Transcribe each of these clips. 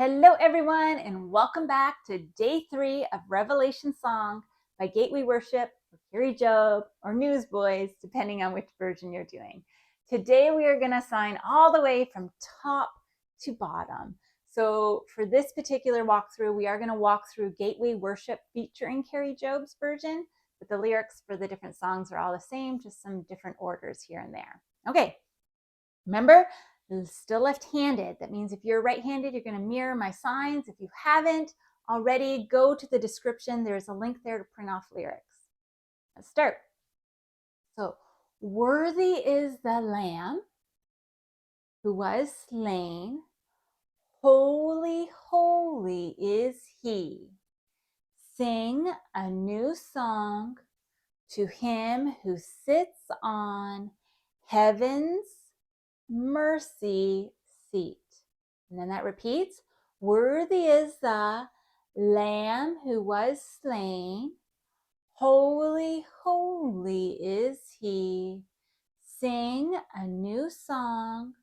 Hello, everyone, and welcome back to day 3 of Revelation Song by Gateway Worship, or Carrie Job, or Newsboys, depending on which version you're doing. Today, we are going to sign all the way from top to bottom. So for this particular walkthrough, we are going to walk through Gateway Worship featuring Carrie Job's version, but the lyrics for the different songs are all the same, just some different orders here and there. Okay, remember, still left-handed. That means if you're right-handed, you're going to mirror my signs. If you haven't already, go to the description. There's a link there to print off lyrics. Let's start. So, worthy is the Lamb who was slain. Holy, holy is he. Sing a new song to him who sits on heaven's mercy seat. And then that repeats, worthy is the Lamb who was slain. Holy, holy is he. Sing a new song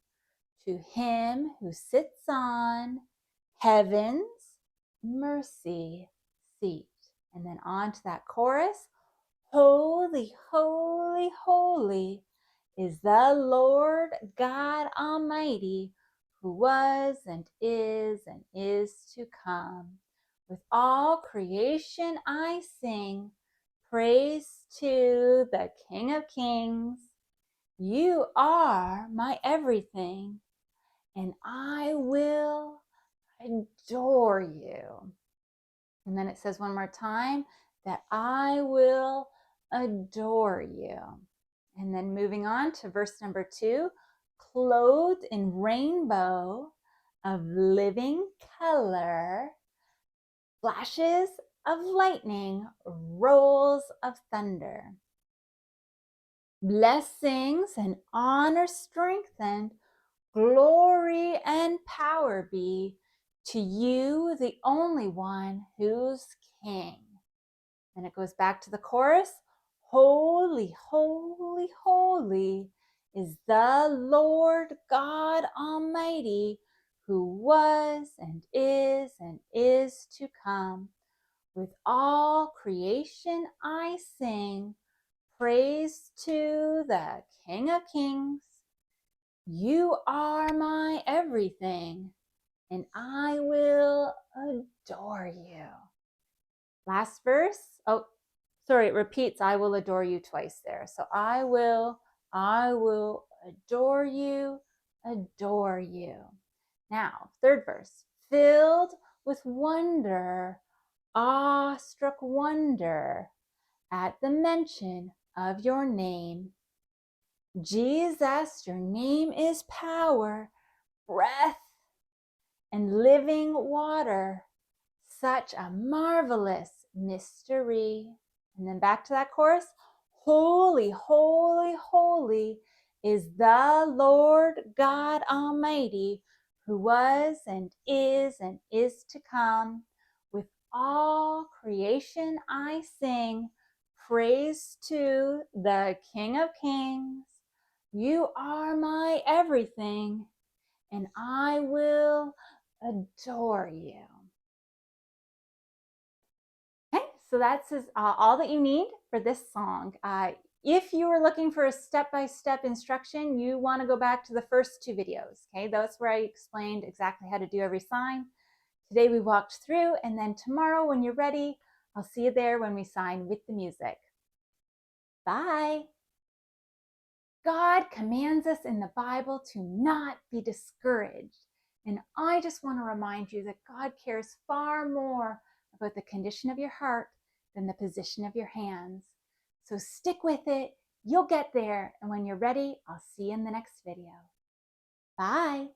to him who sits on heaven's mercy seat. And then on to that chorus, holy, holy, holy is the Lord God Almighty, who was and is to come. With all creation I sing praise to the King of Kings. You are my everything, and I will adore you. And then it says one more time that I will adore you. And then moving on to verse number 2, clothed in rainbow of living color, flashes of lightning, rolls of thunder. Blessings and honor strengthened, glory and power be to you, the only one who's king. And it goes back to the chorus. Holy, holy, holy is the Lord God Almighty, who was and is to come. With all creation I sing praise to the King of Kings. You are my everything, and I will adore you. Last verse. Oh, sorry, it repeats, I will adore you twice there. So I will adore you, adore you. Now, third verse. Filled with wonder, awestruck wonder at the mention of your name. Jesus, your name is power, breath, and living water. Such a marvelous mystery. And then back to that chorus. Holy, holy, holy is the Lord God Almighty, who was and is to come. With all creation I sing praise to the King of Kings. You are my everything, and I will adore you. Okay, so that's all that you need for this song. If you were looking for a step-by-step instruction, you want to go back to the first 2 videos. Okay, that's where I explained exactly how to do every sign. Today we walked through, and then tomorrow when you're ready, I'll see you there when we sign with the music. Bye. God commands us in the Bible to not be discouraged. And I just want to remind you that God cares far more about the condition of your heart than the position of your hands. So stick with it. You'll get there. And when you're ready, I'll see you in the next video. Bye.